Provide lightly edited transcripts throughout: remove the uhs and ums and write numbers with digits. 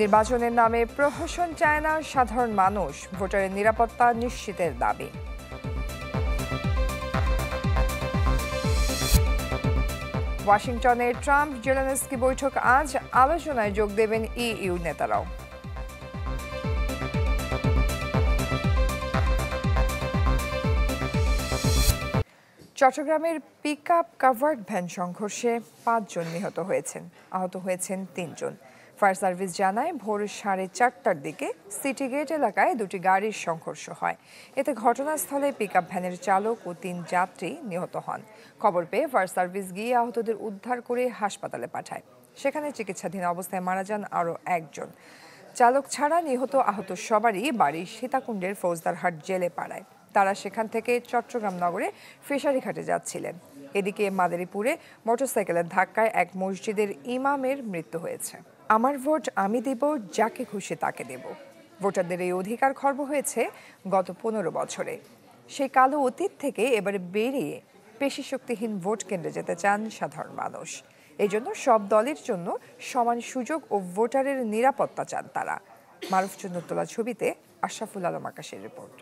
নির্বাচনের নামে প্রহসন চায় না সাধারণ মানুষ, ভোটারের নিরাপত্তা নিশ্চিতের দাবি। ওয়াশিংটনে ট্রাম্প জেলেনস্কি বৈঠক আজ, আলোচনায় যোগ দেবেন ইইউ নেতারাও। চট্টগ্রামের পিকআপ কাভার্ড ভ্যান সংঘর্ষে ৫ জন নিহত হয়েছেন, আহত হয়েছেন ৩ জন। ফায়ার সার্ভিস জানায় ভোর 4:30টার দিকে সিটি গেট এলাকায় দুটি গাড়ির সংঘর্ষ হয়। এতে ঘটনাস্থলে পিকআপ ভ্যানের চালক ও ৩ যাত্রী নিহত হন। খবর পেয়ে ফায়ার সার্ভিস গিয়ে আহতদের উদ্ধার করে হাসপাতালে পাঠায়। সেখানে চিকিৎসাধীন অবস্থায় মারা যান আরও একজন। চালক ছাড়া নিহত আহত সবারই বাড়ি সীতাকুণ্ডের ফৌজদারহাট জেলে পাড়ায়। তারা সেখান থেকে চট্টগ্রাম নগরে ফিশারিঘাটে যাচ্ছিলেন। এদিকে মাদারীপুরে মোটরসাইকেলের ধাক্কায় এক মসজিদের ইমামের মৃত্যু হয়েছে। আমার ভোট আমি দেব, যাকে খুশি তাকে দেব, ভোটারদের এই অধিকার খর্ব হয়েছে গত 15 বছরে। সেই কালো অতীত থেকে এবারে বেরিয়ে পেশি শক্তিহীন ভোট কেন্দ্রে যেতে চান সাধারণ মানুষ। এই জন্য সব দলের জন্য সমান সুযোগ ও ভোটারের নিরাপত্তা চান তারা। মারুফ চন্দ্র তোলা ছবিতে আশরাফুল আলম আকাশের রিপোর্ট।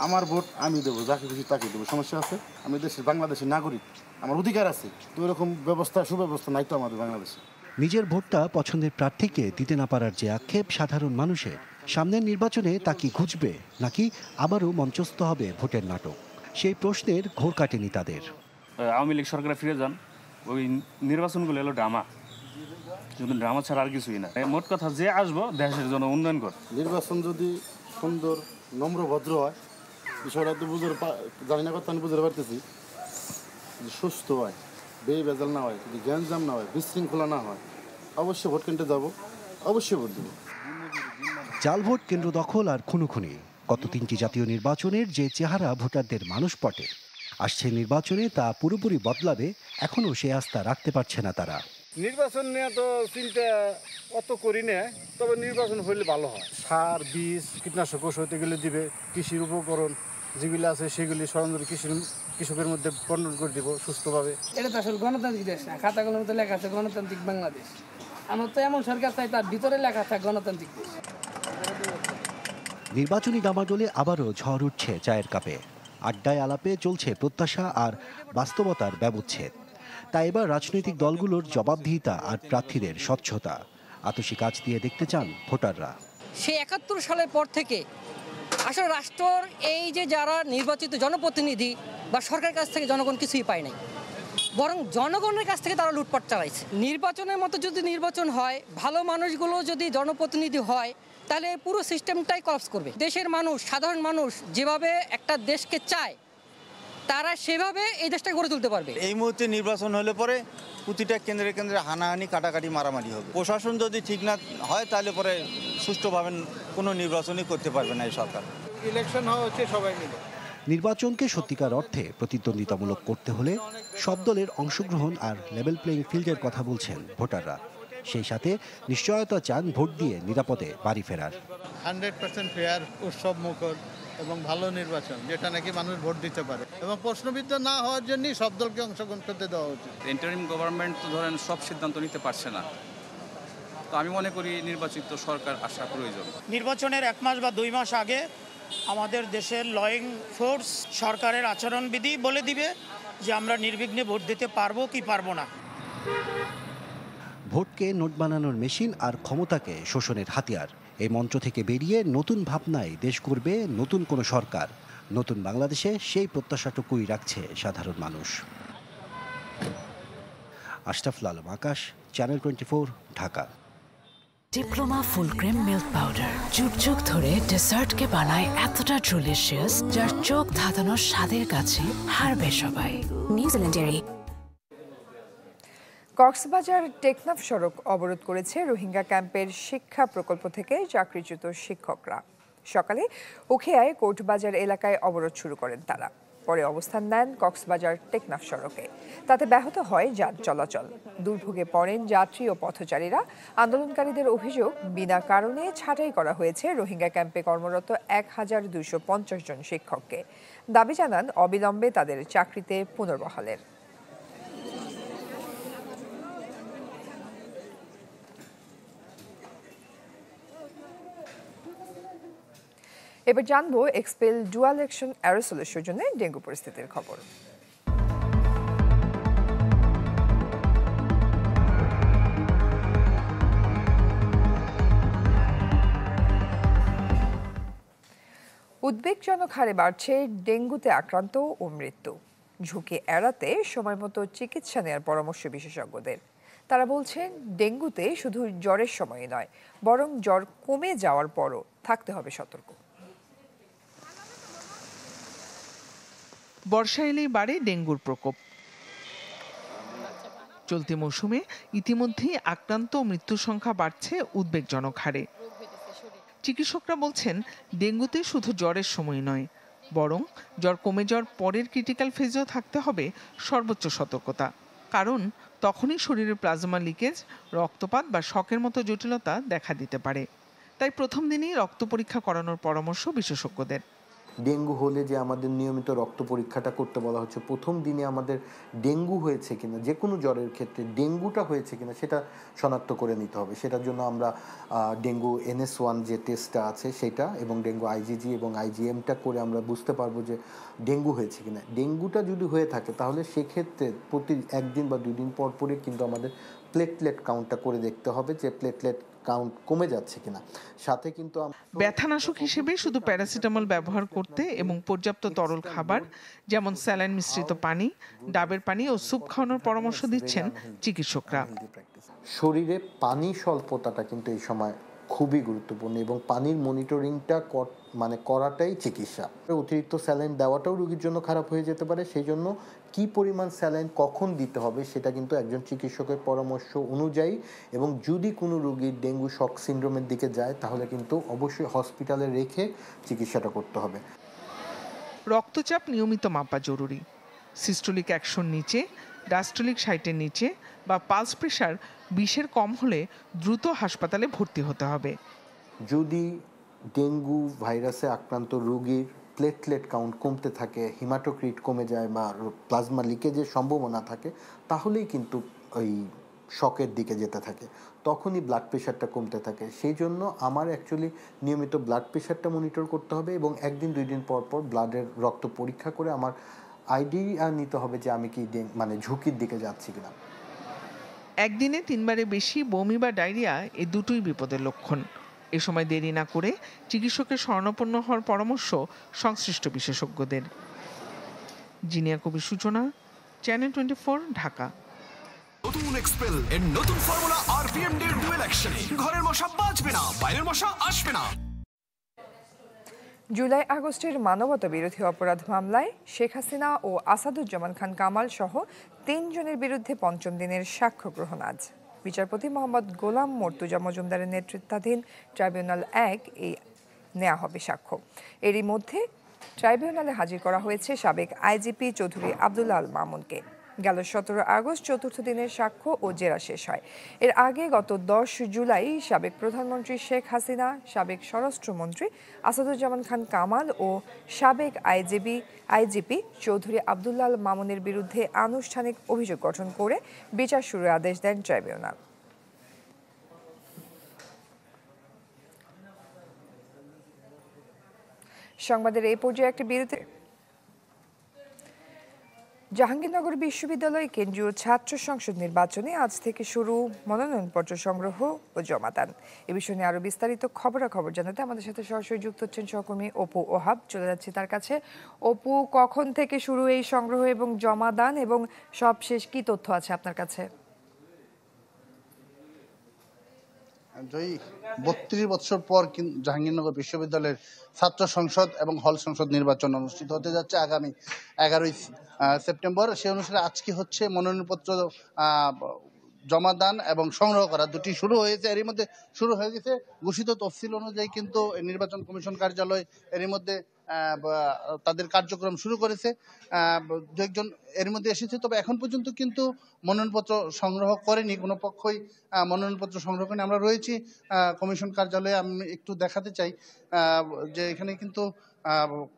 আমার ভোট আমি দেবো, যাকে খুশি তাকে দেবো। সমস্যা আছে, আমি দেশের বাংলাদেশের নাগরিক, আমার অধিকার আছে। তো এরকম ব্যবস্থা সুব্যবস্থা নাই তো আমাদের বাংলাদেশে। নিজের ভোটটা পছন্দের প্রার্থীকে দিতে না পারার যে আক্ষেপ সাধারণ মানুষের, সামনের নির্বাচনে তা কি ঘুচবে নাকি আবারও মঞ্চস্থ হবে ভোটের নাটক, সেই প্রশ্নের ঘোর কাটেনি তাদের। আওয়ামী লীগ সরকারে ফিরে যান, ওই নির্বাচনগুলো এলো ড্রামা, শুধু ড্রামা ছাড়া আর কিছুই না। মোট কথা যে আসবো দেশের জন্য উন্নয়ন কর। নির্বাচন যদি সুন্দর নম্র ভদ্র হয়, বিষয়টা তো জানি না, কথা আমি বুঝতে পারতেছি, যে সুস্থ হয়, বেজাল না হয়, যদি গ্যাঞ্জাম না হয়, বিশৃঙ্খলা না হয়, অবশ্যই ভোট কেন্দ্রে যাবো, অবশ্যই ভোট দেবো। জাল ভোট কেন্দ্র দখল আর খুনোখুনি, গত 3টি জাতীয় নির্বাচনের যে চেহারা ভোটারদের মানসপটে, আসছে নির্বাচনে তা পুরোপুরি বদলাবে, এখনও সে আস্থা রাখতে পারছে না তারা। নির্বাচন নিয়ে তো চিন্তা অত করি না, তবে নির্বাচন হইলে ভালো হয়। সার, বীজ, কীটনাশক ওষুধ হতে গেলে দিবে, কৃষির উপকরণ যেগুলি আছে সেগুলি সরঞ্জাম কৃষকের মধ্যে বন্টন করে দিব সুস্থভাবে। এটা তো আসলে গণতান্ত্রিক দেশ না, খাতাগুলোর মধ্যে লেখা আছে গণতান্ত্রিক বাংলাদেশ। আমার তো এমন সরকার চাই তার ভিতরে লেখা থাকে গণতান্ত্রিক দেশ। নির্বাচনী ডামাডোলে আবারও ঝড় উঠছে চায়ের কাপে, আড্ডায় আলাপে চলছে প্রত্যাশা আর বাস্তবতার ব্যবচ্ছেদ। তাই এবার রাজনৈতিক দলগুলোর জবাবদিহিতা আর প্রার্থীদের স্বচ্ছতা আতসী কাজ দিয়ে দেখতে চান ভোটাররা। সে 71 সালের পর থেকে আসলে রাষ্ট্রর এই যে যারা নির্বাচিত জনপ্রতিনিধি বা সরকারের কাছ থেকে জনগণ কিছুই পায় নাই, বরং জনগণের কাছ থেকে তারা লুটপাট চালাইছে। নির্বাচনের মতো যদি নির্বাচন হয়, ভালো মানুষগুলো যদি জনপ্রতিনিধি হয়, তাহলে পুরো সিস্টেমটাই কলাপস করবে। দেশের মানুষ, সাধারণ মানুষ যেভাবে একটা দেশকে চায়, তারা সেভাবে এই দেশটা গড়ে তুলতে পারবে। এই মুহূর্তে নির্বাচন হলে পরে প্রতিটা কেন্দ্রে কেন্দ্রে হানাহানি, কাটাকাটি, মারামারি হবে। প্রশাসন যদি ঠিক না হয়, তাহলে পরে সুষ্ঠুভাবে কোনো নির্বাচনই করতে পারবে না এই সরকার। ইলেকশন হচ্ছে সবাই মিলে। নির্বাচনকে সত্যিকার অর্থে প্রতিদ্বন্দ্বিতামূলক করতে হলে সব দলের অংশগ্রহণ আর লেভেল প্লেইং ফিল্ডের কথা বলছেন ভোটাররা। সেই সাথে নিশ্চয়তা চান ভোট দিয়ে নিরাপদে বাড়ি ফেরার। 100% ফেয়ার, উৎসব মুখর এবং ভালো নির্বাচন, যেটা নাকি মানুষ ভোট দিতে পারে, এবং প্রশ্নবিদ্ধ না হওয়ার জন্যই সব দলকে অংশগ্রহণ করতে দেওয়া উচিত। ইন্টারিম গভর্নমেন্ট তো ধরেন সব সিদ্ধান্ত নিতে পারছে না, তো আমি মনে করি নির্বাচিত সরকার আসা প্রয়োজন। নির্বাচনের 1 মাস বা 2 মাস আগে আমাদের দেশের লইং ফোর্স সরকারের আচরণবিধি বলে দিবে যে আমরা নির্বিঘ্নে ভোট দিতে পারবো কি পারবো না। ভোটকে নোট বানানোর মেশিন আর ক্ষমতাকে শোষণের হাতিয়ার, এই মঞ্চ থেকে বেরিয়ে নতুন ভাবনায় দেশ গড়বে নতুন কোনো সরকার। নতুন বাংলাদেশে সেই প্রত্যাশাটুকুই রাখছে সাধারণ মানুষ। Ashraful Alam Akash, channel 24, Dhaka. Diploma full cream milk powder যুগ যুগ ধরে ডেসার্টকে বানায় এতটা ডিলিশিয়াস, যার চোখ ধাঁধানোর স্বাদের কাছে হারবে সবাই। নিউজিল্যান্ডেরই কক্সবাজার টেকনাফ সড়ক অবরোধ করেছে রোহিঙ্গা ক্যাম্পের শিক্ষা প্রকল্প থেকে চাকরিচ্যুত শিক্ষকরা। সকালে উখিয়ায় কোর্টবাজার এলাকায় অবরোধ শুরু করেন তারা, পরে অবস্থান নেন কক্সবাজার টেকনাফ সড়কে। তাতে ব্যাহত হয় যান চলাচল, দুর্ভোগে পড়েন যাত্রী ও পথচারীরা। আন্দোলনকারীদের অভিযোগ, বিনা কারণে ছাঁটাই করা হয়েছে রোহিঙ্গা ক্যাম্পে কর্মরত 1250 জন শিক্ষককে। দাবি জানান অবিলম্বে তাদের চাকরিতে পুনর্বহালের। এবার জানবো এক্সপেল ডুয়াল অ্যাকশন অ্যারোসলের সৌজন্যে ডেঙ্গু পরিস্থিতির খবর। উদ্বেগজনক হারে বাড়ছে ডেঙ্গুতে আক্রান্ত ও মৃত্যু। ঝুঁকি এড়াতে সময়মতো চিকিৎসা নেওয়ার পরামর্শ বিশেষজ্ঞদের। তারা বলছেন ডেঙ্গুতে শুধু জ্বরের সময় নয়, বরং জ্বর কমে যাওয়ার পরও থাকতে হবে সতর্ক। বর্ষা এলেই বাড়ে ডেঙ্গুর প্রকোপ। চলতি মৌসুমে ইতিমধ্যেই আক্রান্ত ও মৃত্যুর সংখ্যা বাড়ছে উদ্বেগজনক হারে। চিকিৎসকরা বলছেন ডেঙ্গুতে শুধু জ্বরের সময় নয়, বরং জ্বর কমে যাওয়ার পরের ক্রিটিক্যাল ফেজেও থাকতে হবে সর্বোচ্চ সতর্কতা। কারণ তখনই শরীরে প্লাজমা লিকেজ, রক্তপাত বা শকের মতো জটিলতা দেখা দিতে পারে। তাই প্রথম দিনেই রক্ত পরীক্ষা করানোর পরামর্শ বিশেষজ্ঞদের। ডেঙ্গু হলে যে আমাদের নিয়মিত রক্ত পরীক্ষাটা করতে বলা হচ্ছে, প্রথম দিনে আমাদের ডেঙ্গু হয়েছে কিনা, যে কোনো জ্বরের ক্ষেত্রে ডেঙ্গুটা হয়েছে কিনা সেটা শনাক্ত করে নিতে হবে। সেটার জন্য আমরা ডেঙ্গু NS1 যে টেস্টটা আছে সেটা এবং ডেঙ্গু IgG এবং IgMটা করে আমরা বুঝতে পারবো যে ডেঙ্গু হয়েছে কিনা। ডেঙ্গুটা যদি হয়ে থাকে তাহলে সেক্ষেত্রে প্রতি 1 দিন বা 2 দিন পর পরে কিন্তু আমাদের প্লেটলেট কাউন্টটা করে দেখতে হবে যে প্লেটলেট কাউন্ট কমে যাচ্ছে কিনা। সাথে কিন্তু ব্যথানাশক হিসেবে শুধু প্যারাসিটামল ব্যবহার করতে এবং পর্যাপ্ত তরল খাবার যেমন স্যালাইন মিশ্রিত পানি, ডাবের পানি ও স্যুপ খাওয়ানোর পরামর্শ দিচ্ছেন চিকিৎসকরা। শরীরে পানি স্বল্পতাটা কিন্তু এই সময় খুবই গুরুত্বপূর্ণ এবং পানির মনিটরিংটা করাটাই চিকিৎসা। অতিরিক্ত স্যালাইন দেওয়াটাও রোগীর জন্য খারাপ হয়ে যেতে পারে। সেই জন্য কি পরিমাণ স্যালাইন কখন দিতে হবে সেটা কিন্তু একজন চিকিৎসকের পরামর্শ অনুযায়ী, এবং যদি কোনো রোগীর ডেঙ্গু শক সিনড্রোমের দিকে যায় তাহলে কিন্তু অবশ্যই হসপিটালে রেখে চিকিৎসাটা করতে হবে। রক্তচাপ নিয়মিত মাপা জরুরি। সিস্টোলিক 100-র নিচে, ডায়াস্টোলিক 60-এর নিচে বা পালস প্রেশার 20-এর কম হলে দ্রুত হাসপাতালে ভর্তি হতে হবে। যদি ডেঙ্গু ভাইরাসে আক্রান্ত রোগীর প্লেটলেট কাউন্ট কমতে থাকে, হিমাটোক্রিট কমে যায় বা প্লাজমা লিকেজের সম্ভাবনা থাকে, তাহলেই কিন্তু ওই শকের দিকে যেতে থাকে, তখনই ব্লাড প্রেশারটা কমতে থাকে। সেই জন্য আমার অ্যাকচুয়ালি নিয়মিত ব্লাড প্রেশারটা মনিটর করতে হবে এবং 1 দিন 2 দিন পর পর ব্লাডের রক্ত পরীক্ষা করে আমার আইডিয়া নিতে হবে যে আমি কি ঝুঁকির দিকে যাচ্ছি কিনা। একদিনে 3 বারে বেশি বমি বা ডায়রিয়া, এই দুটোই বিপদের লক্ষণ। এ সময় দেরি না করে চিকিৎসকের শরণাপন্ন হওয়ার পরামর্শ সংশ্লিষ্ট বিশেষজ্ঞদের। জিনিয়া কবির সূচনা, চ্যানেল 24, ঢাকা। নতুন এক্সপেল এর নতুন ফর্মুলা RPM এর ডুয়েল অ্যাকশনে ঘরের মশা বাঁচবে না, বাইরের মশা আসবে না। জুলাই আগস্টের মানবতা বিরোধী অপরাধ মামলায় শেখ হাসিনা ও আসাদুজ্জামান খান কামাল সহ 3 জনের বিরুদ্ধে 5ম দিনের সাক্ষ্য গ্রহণ আজ। বিচারপতি মোহাম্মদ গোলাম মর্তুজা মজুমদারের নেতৃত্বাধীন ট্রাইব্যুনাল 1 এই নেওয়া হবে সাক্ষ্য। এরই মধ্যে ট্রাইব্যুনালে হাজির করা হয়েছে সাবেক IGP চৌধুরী আব্দুল্লাহ আল মামুনকে। গেল 17 আগস্ট 4র্থ দিনের সাক্ষ্য ও জেরা শেষ হয়। এর আগে গত 10 জুলাই সাবেক প্রধানমন্ত্রী শেখ হাসিনা, সাবেক স্বরাষ্ট্রমন্ত্রী আসাদুজ্জামান খান কামাল ও সাবেক IGP চৌধুরী আব্দুল্লাহ আল মামুনের বিরুদ্ধে আনুষ্ঠানিক অভিযোগ গঠন করে বিচার শুরুর আদেশ দেন ট্রাইব্যুনাল। সংবাদের এই পর্যায়ে একটি বিরতি। জাহাঙ্গীরনগর বিশ্ববিদ্যালয় কেন্দ্রীয় ছাত্র সংসদ নির্বাচনে আজ থেকে শুরু মনোনয়নপত্র সংগ্রহ ও জমাদান। এ বিষয়ে নিয়ে আরো বিস্তারিত খবরাখবর জানাতে আমাদের সাথে সরাসরি যুক্ত হচ্ছেন সহকর্মী অপু ওহাব। চলে যাচ্ছি তার কাছে। অপু, কখন থেকে শুরু এই সংগ্রহ এবং জমাদান এবং সবশেষ কি তথ্য আছে আপনার কাছে? জয়ী, 32 বছর পর জাহাঙ্গীরনগর বিশ্ববিদ্যালয়ের ছাত্র সংসদ এবং হল সংসদ নির্বাচন অনুষ্ঠিত হতে যাচ্ছে আগামী 11ই সেপ্টেম্বর। সেই অনুসারে আজকে হচ্ছে মনোনয়নপত্র জমাদান এবং সংগ্রহ করা দুটি শুরু হয়েছে। এরই মধ্যে শুরু হয়ে গেছে ঘোষিত তফসিল অনুযায়ী, কিন্তু নির্বাচন কমিশন কার্যালয় এরই মধ্যে তাদের কার্যক্রম শুরু করেছে। 2-1 জন এর মধ্যে এসেছে, তবে এখন পর্যন্ত কিন্তু মনোনয়নপত্র সংগ্রহ করেনি কোনো পক্ষই। মনোনয়নপত্র সংগ্রহ করে আমরা রয়েছি কমিশন কার্যালয়ে। আমি একটু দেখাতে চাই যে এখানে কিন্তু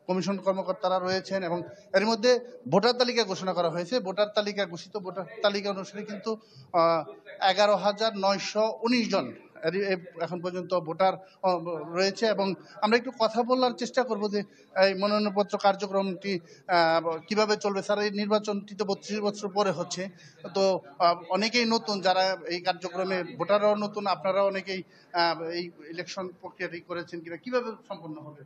কমিশন কর্মকর্তারা রয়েছেন এবং এর মধ্যে ভোটার তালিকা ঘোষণা করা হয়েছে। ঘোষিত ভোটার তালিকা অনুসারে কিন্তু 11,919 জন এখন পর্যন্ত ভোটার রয়েছে। এবং আমরা একটু কথা বলার চেষ্টা করব যে এই মনোনয়নপত্র কার্যক্রমটি কিভাবে চলবে। স্যার, এই নির্বাচনটি তো 32 বছর পরে হচ্ছে, তো অনেকেই নতুন, যারা এই কার্যক্রমে ভোটাররাও নতুন, আপনারা অনেকেই এই ইলেকশন প্রক্রিয়াটি করেছেন কিনা, কিভাবে সম্পন্ন হবে?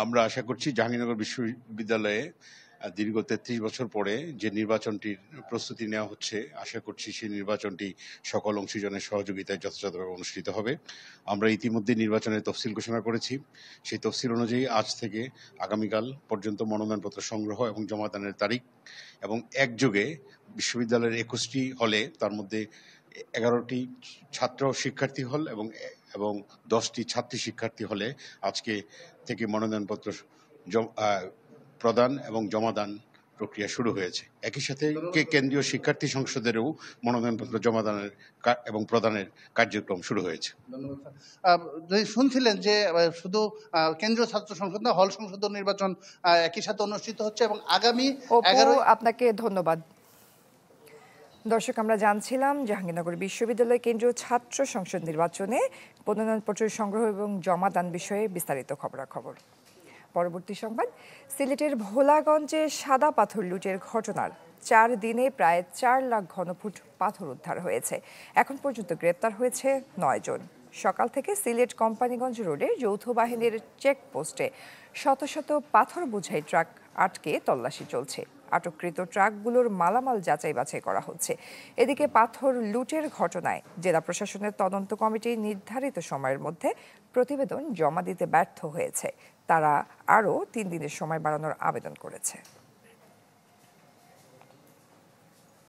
আমরা আশা করছি জাহাঙ্গীরনগর বিশ্ববিদ্যালয়ে দীর্ঘ 33 বছর পরে যে নির্বাচনটির প্রস্তুতি নেওয়া হচ্ছে, আশা করছি সেই নির্বাচনটি সকল অংশীজনের সহযোগিতায় যথাযথভাবে অনুষ্ঠিত হবে। আমরা ইতিমধ্যে নির্বাচনের তফসিল ঘোষণা করেছি। সেই তফসিল অনুযায়ী আজ থেকে আগামীকাল পর্যন্ত মনোনয়নপত্র সংগ্রহ এবং জমাদানের তারিখ, এবং একযোগে বিশ্ববিদ্যালয়ের 21টি হলে, তার মধ্যে 11টি ছাত্র শিক্ষার্থী হল এবং 10টি ছাত্রী শিক্ষার্থী হলে আজকে থেকে মনোনয়নপত্র প্রদান এবং জমাদান প্রক্রিয়া শুরু হয়েছে। একই সাথে কেন্দ্রীয় শিক্ষার্থী সংসদেরও মনোনয়নপত্র জমাদানের এবং প্রদানের কার্যক্রম শুরু হয়েছে। ধন্যবাদ। শুনছিলেন যে শুধু কেন্দ্রীয় ছাত্র সংসদ না, হল সংসদ নির্বাচন একই সাথে অনুষ্ঠিত হচ্ছে এবং আগামী 11। আপনাকে ধন্যবাদ। দর্শক, আমরা জানছিলাম জাহাঙ্গীরনগর বিশ্ববিদ্যালয় কেন্দ্রীয় ছাত্র সংসদ নির্বাচনে মনোনয়নপত্র সংগ্রহ এবং জমাদান বিষয়ে বিস্তারিত খবরাখবর। পরবর্তী সংবাদ, সিলেটের ভোলাগঞ্জে সাদা পাথর লুটের ঘটনার 4 দিনে প্রায় 4 লাখ ঘনফুট পাথর উদ্ধার হয়েছে। এখন পর্যন্ত গ্রেপ্তার হয়েছে 9 জন। সকাল থেকে সিলেট কোম্পানিগঞ্জ রোডে যৌথ বাহিনীর চেকপোস্টে শত শত পাথর বোঝাই ট্রাক আটকে তল্লাশি চলছে। আটককৃত ট্রাকগুলোর মালামাল যাচাই বাছাই করা হচ্ছে। এদিকে পাথর লুটের ঘটনায় জেলা প্রশাসনের তদন্ত কমিটি নির্ধারিত সময়ের মধ্যে প্রতিবেদন জমা দিতে ব্যর্থ হয়েছে। তারা আরও 3 দিনের সময় বাড়ানোর আবেদন করেছে।